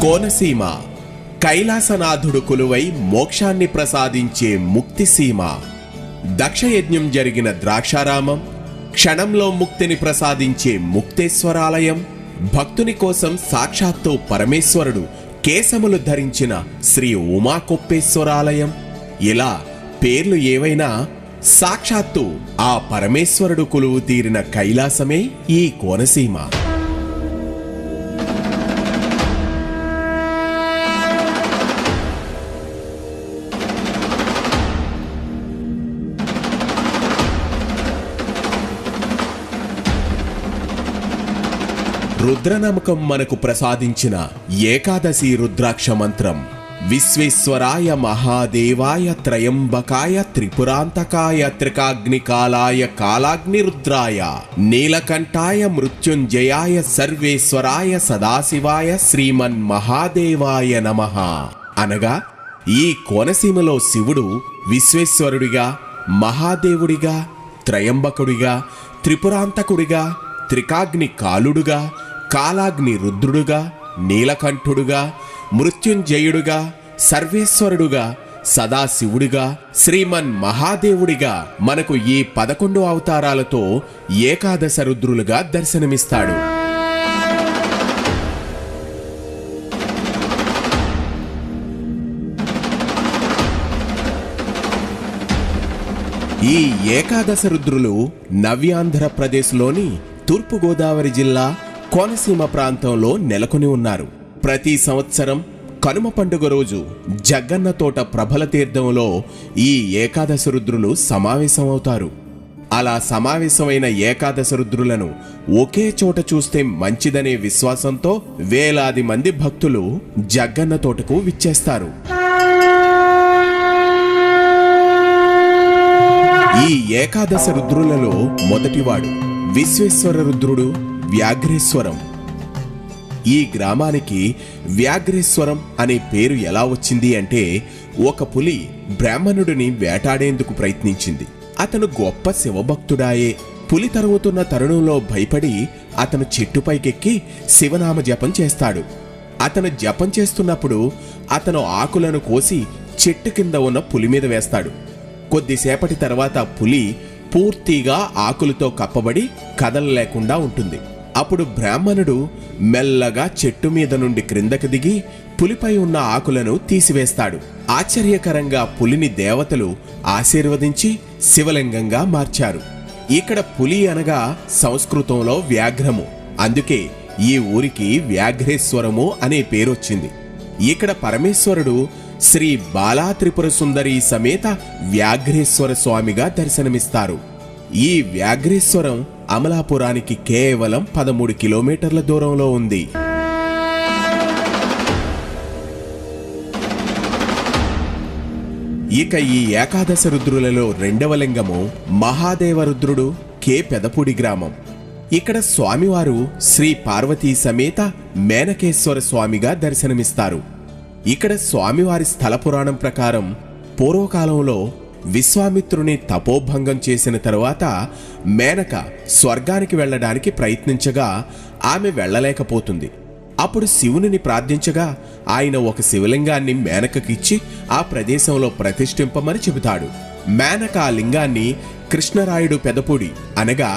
కోనసీమ కైలాసనాథుడు కొలువై మోక్షాన్ని ప్రసాదించే ముక్తిసీమ. దక్షయజ్ఞం జరిగిన ద్రాక్షారామం, క్షణంలో ముక్తిని ప్రసాదించే ముక్తేశ్వరాలయం, భక్తుని కోసం సాక్షాత్తు పరమేశ్వరుడు కేశములు ధరించిన శ్రీ ఉమాకొప్పేశ్వరాలయం. ఇలా పేర్లు ఏవైనా సాక్షాత్తు ఆ పరమేశ్వరుడు కొలువు తీరిన కైలాసమే ఈ కోనసీమ. రుద్రనమకం మనకు ప్రసాదించిన ఏకాదశి రుద్రాక్ష మంత్రం విశ్వేశ్వరాయ మహాదేవాయ త్రయంబకాయ త్రిపురాంతకాయ త్రికాగ్నికాలాయ కాలాగ్నిరుద్రాయ నీలకంఠాయ మృత్యుంజయాయ సర్వేశ్వరాయ సదాశివాయ శ్రీమన్ మహాదేవాయ నమః అనగా ఈ కోనసీమలో శివుడు విశ్వేశ్వరుడిగా, మహాదేవుడిగా, త్రయంబకుడిగా, త్రిపురాంతకుడిగా, త్రికాగ్ని కాలుడుగా, కాలాగ్ని రుద్రుడుగా, నీలకంఠుడుగా, మృత్యుంజయుడుగా, సర్వేశ్వరుడుగా, సదాశివుడిగా, శ్రీమన్ మహాదేవుడిగా మనకు ఈ 11 అవతారాలతో ఏకాదశ రుద్రులుగా దర్శనమిస్తాడు. ఈ ఏకాదశ రుద్రులు నవ్యాంధ్రప్రదేశ్లోని తూర్పుగోదావరి జిల్లా కోనసీమ ప్రాంతంలో నెలకొని ఉన్నారు. ప్రతి సంవత్సరం కనుమ పండుగ రోజు జగ్గన్న తోట ప్రభల తీర్థంలో ఈ ఏకాదశ రుద్రులు సమావేశమవుతారు. అలా సమావేశమైన ఏకాదశ రుద్రులను ఒకే చోట చూస్తే మంచిదనే విశ్వాసంతో వేలాది మంది భక్తులు జగ్గన్న తోటకు విచ్చేస్తారు. ఈ ఏకాదశ రుద్రులలో మొదటివాడు విశ్వేశ్వర రుద్రుడు వ్యాఘ్రేశ్వరం. ఈ గ్రామానికి వ్యాఘ్రేశ్వరం అనే పేరు ఎలా వచ్చింది అంటే, ఒక పులి బ్రాహ్మణుడిని వేటాడేందుకు ప్రయత్నించింది. అతను గొప్ప శివభక్తుడాయే. పులి తరుముతున్న తరుణంలో భయపడి అతను చెట్టుపైకెక్కి శివనామ జపం చేస్తాడు. అతను జపం చేస్తున్నప్పుడు అతను ఆకులను కోసి చెట్టు కింద ఉన్న పులి మీద వేస్తాడు. కొద్దిసేపటి తర్వాత పులి పూర్తిగా ఆకులతో కప్పబడి కదలలేకుండా ఉంటుంది. అప్పుడు బ్రాహ్మణుడు మెల్లగా చెట్టు మీద నుండి క్రిందకు దిగి పులిపై ఉన్న ఆకులను తీసివేస్తాడు. ఆశ్చర్యకరంగా పులిని దేవతలు ఆశీర్వదించి శివలింగంగా మార్చారు. ఇక్కడ పులి అనగా సంస్కృతంలో వ్యాఘ్రము. అందుకే ఈ ఊరికి వ్యాఘ్రేశ్వరము అనే పేరొచ్చింది. ఇక్కడ పరమేశ్వరుడు శ్రీ బాలా త్రిపుర సుందరి సమేత వ్యాఘ్రేశ్వర స్వామిగా దర్శనమిస్తారు. ఈ వ్యాఘ్రేశ్వరం అమలాపురానికి కేవలం 13 కిలోమీటర్ల దూరంలో ఉంది. ఇక ఈ ఏకాదశ రుద్రులలో రెండవ లింగము మహాదేవ రుద్రుడు కె పెదపూడి గ్రామం. ఇక్కడ స్వామివారు శ్రీ పార్వతీ సమేత మేనకేశ్వర స్వామిగా దర్శనమిస్తారు. ఇక్కడ స్వామివారి స్థల పురాణం ప్రకారం పూర్వకాలంలో విశ్వామిత్రుని తపోభంగం చేసిన తరువాత మేనక స్వర్గానికి వెళ్లడానికి ప్రయత్నించగా ఆమె వెళ్లలేకపోతుంది. అప్పుడు శివునిని ప్రార్థించగా ఆయన ఒక శివలింగాన్ని మేనకకిచ్చి ఆ ప్రదేశంలో ప్రతిష్ఠింపమని చెబుతాడు. మేనక ఆ లింగాన్ని కృష్ణరాయుడు పెదపూడి అనగా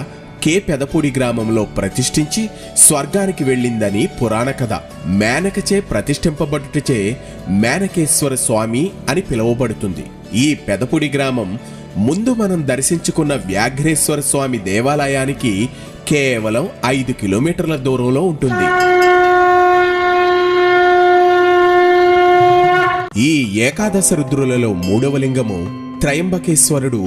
కె పెదపూడి గ్రామంలో ప్రతిష్ఠించి స్వర్గానికి వెళ్ళిందని పురాణ కథ. మేనకచే ప్రతిష్ఠింపబడుటచే మేనకేశ్వర స్వామి అని పిలువబడుతుంది. ఈ పెదపూడి గ్రామం ముందు మనం దర్శించుకున్న వ్యాఘ్రేశ్వర స్వామి దేవాలయానికి కేవలం 5 కిలోమీటర్ల దూరంలో ఉంటుంది. ఈ ఏకాదశ రుద్రులలో మూడవ లింగము త్రయంబకేశ్వరుడు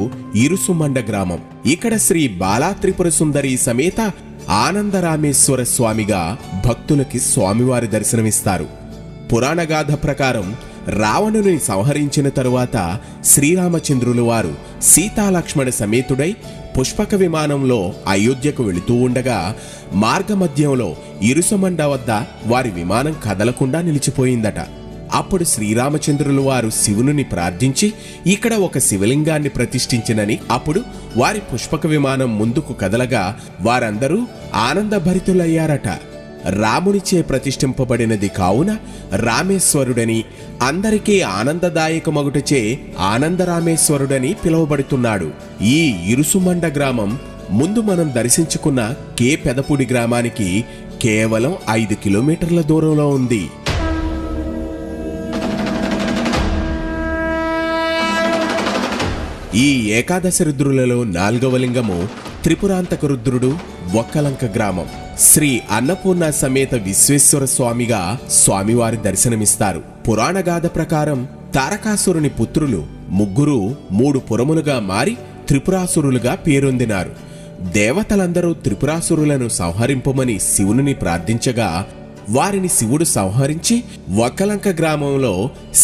ఇరుసుమండ గ్రామం. ఇక్కడ శ్రీ బాలా త్రిపుర సుందరి సమేత ఆనందరామేశ్వర స్వామిగా భక్తులకి స్వామివారి దర్శనమిస్తారు. పురాణగాథ ప్రకారం రావణుని సంహరించిన తరువాత శ్రీరామచంద్రులు వారు సీతాలక్ష్మణ సమేతుడై పుష్పక విమానంలో అయోధ్యకు వెళుతూ ఉండగా మార్గమధ్యంలో ఇరుసుమండ వద్ద వారి విమానం కదలకుండా నిలిచిపోయిందట. అప్పుడు శ్రీరామచంద్రులు వారు శివుని ప్రార్థించి ఇక్కడ ఒక శివలింగాన్ని ప్రతిష్ఠించినని, అప్పుడు వారి పుష్పక విమానం ముందుకు కదలగా వారందరూ ఆనందభరితులయ్యారట. రామునిచే ప్రతిష్ఠింపబడినది కావున రామేశ్వరుడని, అందరికీ ఆనందదాయకమగుటచే ఆనందరామేశ్వరుడని పిలువబడుతున్నాడు. ఈ ఇరుసుమండ గ్రామం ముందు మనం దర్శించుకున్న కే పెదపూడి గ్రామానికి కేవలం 5 కిలోమీటర్ల దూరంలో ఉంది. ఈ ఏకాదశి రుద్రులలో 4వ లింగము త్రిపురాంతక రుద్రుడు, ఒక్కలంక గ్రామం. శ్రీ అన్నపూర్ణ సమేత విశ్వేశ్వర స్వామిగా స్వామివారి దర్శనమిస్తారు. పురాణగాథ ప్రకారం తారకాసురుని పుత్రులు ముగ్గురు 3 పురములుగా మారి త్రిపురాసురులుగా పేరొందినారు. దేవతలందరూ త్రిపురాసురులను సంహరింపమని శివుని ప్రార్థించగా వారిని శివుడు సంహరించి ఒక్కలంక గ్రామంలో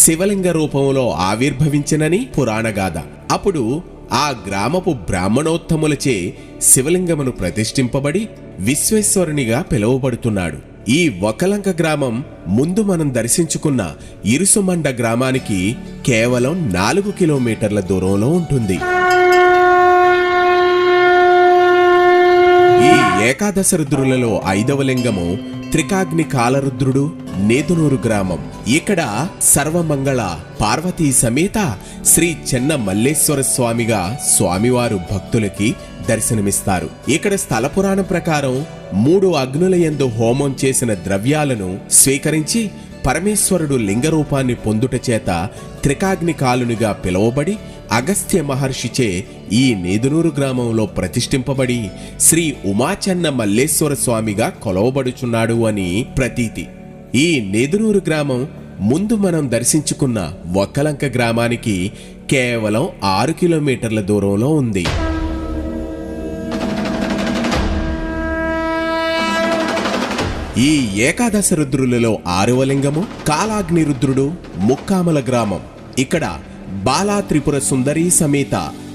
శివలింగ రూపంలో ఆవిర్భవించినని పురాణగాథ. అప్పుడు ఆ గ్రామపు బ్రాహ్మణోత్తములచే శివలింగమును ప్రతిష్ఠింపబడి విశ్వేశ్వరునిగా పిలువబడుతున్నాడు. ఈ ఒక్కలంక గ్రామం ముందు మనం దర్శించుకున్న ఇరుసుమండ గ్రామానికి కేవలం 4 కిలోమీటర్ల దూరంలో ఉంటుంది. ఈ ఏకాదశ రుద్రులలో 5వ లింగము త్రికాగ్ని కాలరుద్రుడు, నేదునూరు గ్రామం. ఇక్కడ సర్వమంగళ పార్వతీ సమేత శ్రీ చెన్న మల్లేశ్వర స్వామిగా స్వామివారు భక్తులకి దర్శనమిస్తారు. ఇక్కడ స్థల పురాణం ప్రకారం 3 అగ్నుల యందు హోమం చేసిన ద్రవ్యాలను స్వీకరించి పరమేశ్వరుడు లింగరూపాన్ని పొందుట చేత త్రికాగ్ని కాలునిగా పిలువబడి అగస్త్య మహర్షిచే ఈ నేదునూరు గ్రామంలో ప్రతిష్ఠింపబడి శ్రీ ఉమాచెన్న మల్లేశ్వర స్వామిగా కొలవబడుచున్నాడు అని ప్రతీతి. ఈ నేదునూరు గ్రామం ముందు మనం దర్శించుకున్న ఒక్కలంక గ్రామానికి కేవలం 6 కిలోమీటర్ల దూరంలో ఉంది. ఈ ఏకాదశ రుద్రులలో 6వ లింగము కాలాగ్ని రుద్రుడు, ముక్కామల గ్రామం. ఇక్కడ బాలా త్రిపుర సుందరీ సమేత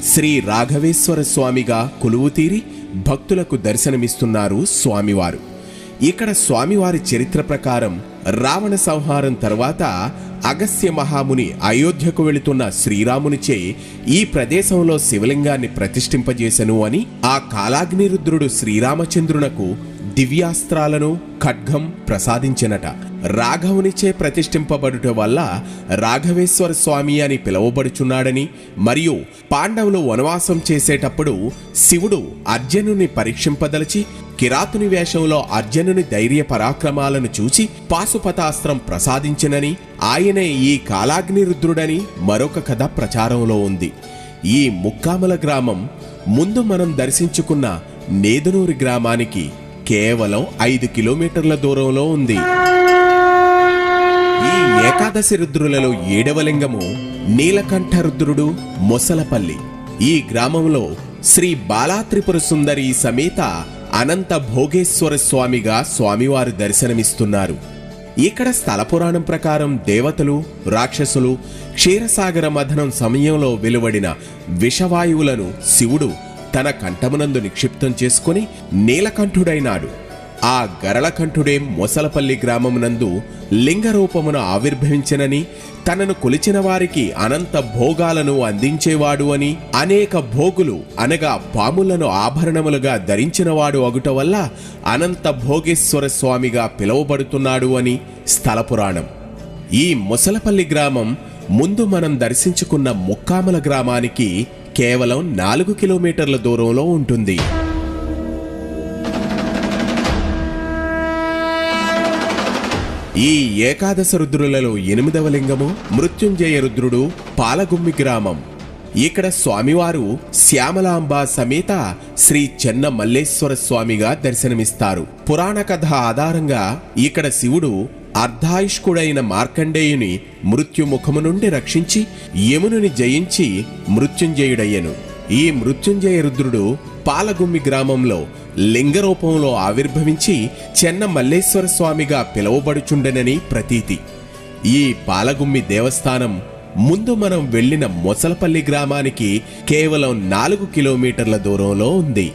శ్రీ రాఘవేశ్వర స్వామిగా కొలువు తీరి భక్తులకు దర్శనమిస్తున్నారు స్వామివారు. ఇక్కడ స్వామివారి చరిత్ర ప్రకారం రావణ సంహారం తర్వాత అగస్త్య మహాముని అయోధ్యకు వెళుతున్న శ్రీరామునిచే ఈ ప్రదేశంలో శివలింగాన్ని ప్రతిష్ఠింపజేసెను అని ఆ కాలాగ్ని రుద్రుడు శ్రీరామచంద్రునకు దివ్యాస్త్రాలను, ఖడ్గం ప్రసాదించినట. రాఘవునిచే ప్రతిష్ఠింపబడుట వల్ల రాఘవేశ్వర స్వామి అని పిలువబడుచున్నాడని, మరియు పాండవులు వనవాసం చేసేటప్పుడు శివుడు అర్జునుని పరీక్షింపదలిచి కిరాతుని వేషంలో అర్జునుని ధైర్య పరాక్రమాలను చూచి పాశుపతాస్త్రం ప్రసాదించినని, ఆయనే ఈ కాలాగ్ని రుద్రుడని మరొక కథ ప్రచారంలో ఉంది. ఈ ముక్కామల గ్రామం ముందు మనం దర్శించుకున్న నేదునూరి గ్రామానికి కేవలం 5 కిలోమీటర్ల దూరంలో ఉంది. ఈ ఏకాదశి రుద్రులలో 7వ లింగము నీలకంఠ రుద్రుడు, మొసలపల్లి. ఈ గ్రామంలో శ్రీ బాలా త్రిపుర సుందరి సమేత అనంత భోగేశ్వర స్వామిగా స్వామివారు దర్శనమిస్తున్నారు. ఇక్కడ స్థల పురాణం ప్రకారం దేవతలు, రాక్షసులు క్షీరసాగర మథనం సమయంలో వెలువడిన విషవాయువులను శివుడు తన కంఠమునందు నిక్షిప్తం చేసుకుని నీలకంఠుడైనాడు. ఆ గరళకంఠుడే మొసలపల్లి గ్రామమునందు లింగరూపమున ఆవిర్భవించనని, తనను కొలిచిన వారికి అనంత భోగాలను అందించేవాడు అని, అనేక భోగులు అనగా పాములను ఆభరణములుగా ధరించినవాడు అగుట వల్ల అనంత భోగేశ్వర స్వామిగా పిలువబడుతున్నాడు అని స్థల పురాణం. ఈ మొసలపల్లి గ్రామం ముందు మనం దర్శించుకున్న ముక్కామల గ్రామానికి కేవలం 4 కిలోమీటర్ల దూరంలో ఉంటుంది. ఈ ఏకాదశ రుద్రులలో 8వ లింగము మృత్యుంజయ రుద్రుడు, పాలగుమ్మి గ్రామం. ఇక్కడ స్వామివారు శ్యామలాంబ సమేత శ్రీ చెన్న మల్లేశ్వర స్వామిగా దర్శనమిస్తారు. పురాణ కథ ఆధారంగా ఇక్కడ శివుడు అర్ధాయుష్కుడైన మార్కండేయుని మృత్యుముఖము నుండి రక్షించి యమునుని జయించి మృత్యుంజయుడయ్యను. ఈ మృత్యుంజయ రుద్రుడు పాలగుమ్మి గ్రామంలో లింగరూపంలో ఆవిర్భవించి చెన్న మల్లేశ్వర స్వామిగా పిలువబడుచుండెనని ప్రతీతి. ఈ పాలగుమ్మి దేవస్థానం ముందు మనం వెళ్లిన మొసలపల్లి గ్రామానికి కేవలం 4 కిలోమీటర్ల దూరంలో ఉంది.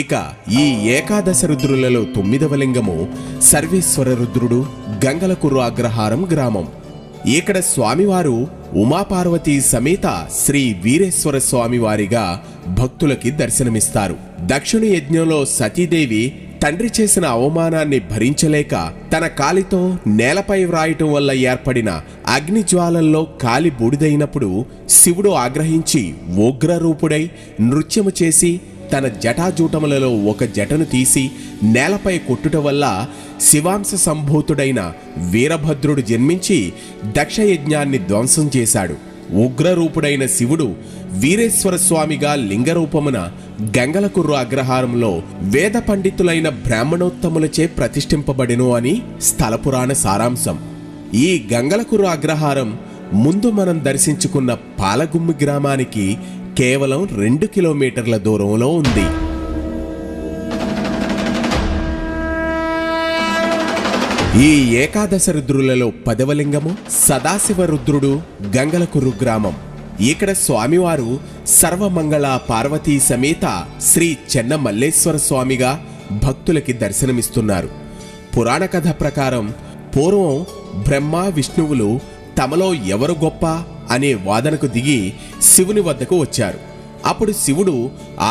ఇక ఈ ఏకాదశ రుద్రులలో 9వ లింగము సర్వేశ్వర రుద్రుడు, గంగలకుర్రు అగ్రహారం గ్రామం. ఇక్కడ స్వామివారు ఉమాపార్వతీ సమేత శ్రీ వీరేశ్వర స్వామి వారిగా భక్తులకి దర్శనమిస్తారు. దక్షిణ యజ్ఞంలో సతీదేవి తండ్రి చేసిన అవమానాన్ని భరించలేక తన కాలితో నేలపై వ్రాయటం వల్ల ఏర్పడిన అగ్నిజ్వాలల్లో కాలి బూడిదైనప్పుడు శివుడు ఆగ్రహించి ఉగ్రరూపుడై నృత్యము చేసి తన జటాజూటములలో ఒక జటను తీసి నేలపై కొట్టుట వల్ల శివాంశ సంభూతుడైన వీరభద్రుడు జన్మించి దక్షయజ్ఞాన్ని ధ్వంసం చేశాడు. ఉగ్రరూపుడైన శివుడు వీరేశ్వర స్వామిగా లింగరూపమున గంగలకుర్రు అగ్రహారంలో వేద పండితులైన బ్రాహ్మణోత్తములచే ప్రతిష్ఠింపబడిను అని స్థలపురాణ సారాంశం. ఈ గంగలకుర్రు అగ్రహారం ముందు మనం దర్శించుకున్న పాలగుమ్మి గ్రామానికి కేవలం 2 కిలోమీటర్ల దూరంలో ఉంది. ఈ ఏకాదశ రుద్రులలో 10వ లింగము సదాశివ రుద్రుడు, గంగలకుర్రు గ్రామం. ఇక్కడ స్వామివారు సర్వమంగళ పార్వతీ సమేత శ్రీ చెన్న మల్లేశ్వర స్వామిగా భక్తులకి దర్శనమిస్తున్నారు. పురాణ కథ ప్రకారం పూర్వం బ్రహ్మ విష్ణువులు తమలో ఎవరు గొప్ప అనే వాదనకు దిగి శివుని వద్దకు వచ్చారు. అప్పుడు శివుడు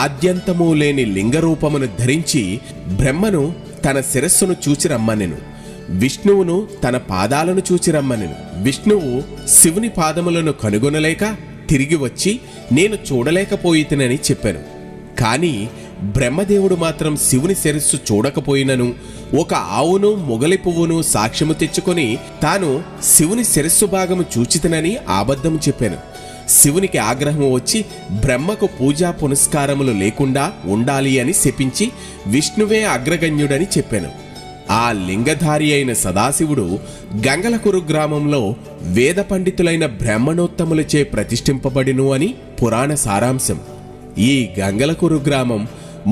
ఆద్యంతము లేని లింగరూపమును ధరించి బ్రహ్మను తన శిరస్సును చూచి రమ్మనెను, విష్ణువును తన పాదాలను చూచి రమ్మనెను. విష్ణువు శివుని పాదములను కనుగొనలేక తిరిగి వచ్చి నేను చూడలేకపోయితినని చెప్పాను. కాని బ్రహ్మదేవుడు మాత్రం శివుని శిరస్సు చూడకపోయినను ఒక ఆవును మొగలి పువ్వును సాక్ష్యము తెచ్చుకొని తాను శివుని శిరస్సు భాగము చూచితనని అబద్ధము చెప్పాను. శివునికి ఆగ్రహం వచ్చి బ్రహ్మకు పూజా పునస్కారములు లేకుండా ఉండాలి అని శపించి విష్ణువే అగ్రగణ్యుడని చెప్పాను. ఆ లింగధారి అయిన సదాశివుడు గంగలకురు గ్రామంలో వేద పండితులైన బ్రాహ్మణోత్తములచే ప్రతిష్ఠింపబడిను అని పురాణ సారాంశం. ఈ గంగలకురు గ్రామం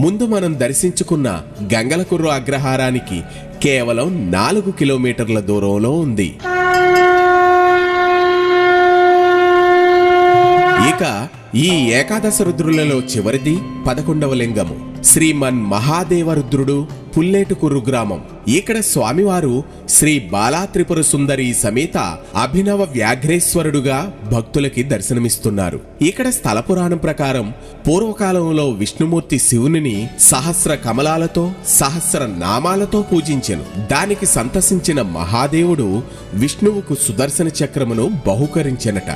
ముందు మనం దర్శించుకున్న గంగలకుర్రు అగ్రహారానికి కేవలం 4 కిలోమీటర్ల దూరంలో ఉంది. ఇక ఈ ఏకాదశ రుద్రులలో చివరిది 11వ లింగము శ్రీమన్ మహాదేవ రుద్రుడు, పుల్లేటుకుర్రు గ్రామం. ఇక్కడ స్వామివారు శ్రీ బాలా త్రిపుర సుందరి సమేత అభినవ వ్యాఘ్రేశ్వరుడుగా భక్తులకి దర్శనమిస్తున్నారు. ఇక్కడ స్థల పురాణం ప్రకారం పూర్వకాలంలో విష్ణుమూర్తి శివునిని సహస్ర కమలాలతో సహస్ర నామాలతో పూజించెను. దానికి సంతసించిన మహాదేవుడు విష్ణువుకు సుదర్శన చక్రమును బహుకరించెనట.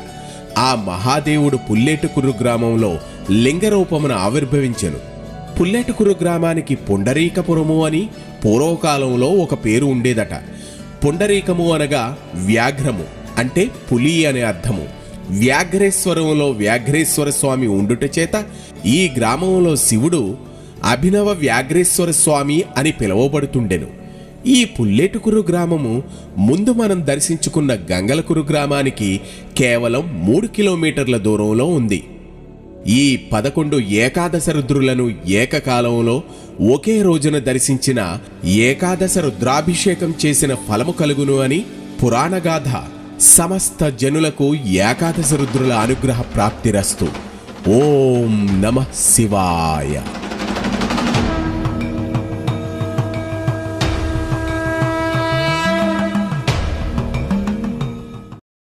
ఆ మహాదేవుడు పుల్లేటుకుర్రు గ్రామంలో లింగరూపమున ఆవిర్భవించెను. పుల్లేటుకుర్రు గ్రామానికి పుండరీకపురము అని పూర్వకాలంలో ఒక పేరు ఉండేదట. పుండరీకము అనగా వ్యాఘ్రము అంటే పులి అనే అర్థము. వ్యాఘ్రేశ్వరంలో వ్యాఘ్రేశ్వర స్వామి ఉండుట చేత ఈ గ్రామంలో శివుడు అభినవ వ్యాఘ్రేశ్వర స్వామి అని పిలువబడుతుండెను. ఈ పుల్లేటుకుర్రు గ్రామము ముందు మనం దర్శించుకున్న గంగలకుర్రు గ్రామానికి కేవలం 3 కిలోమీటర్ల దూరంలో ఉంది. ఈ 11 ఏకాదశ రుద్రులను ఏకకాలంలో ఒకే రోజున దర్శించిన ఏకాదశ రుద్రాభిషేకం చేసిన ఫలము కలుగును అని పురాణగాథ. సమస్త జనులకు ఏకాదశ రుద్రుల అనుగ్రహ ప్రాప్తిరస్తు. ఓం నమః శివాయ.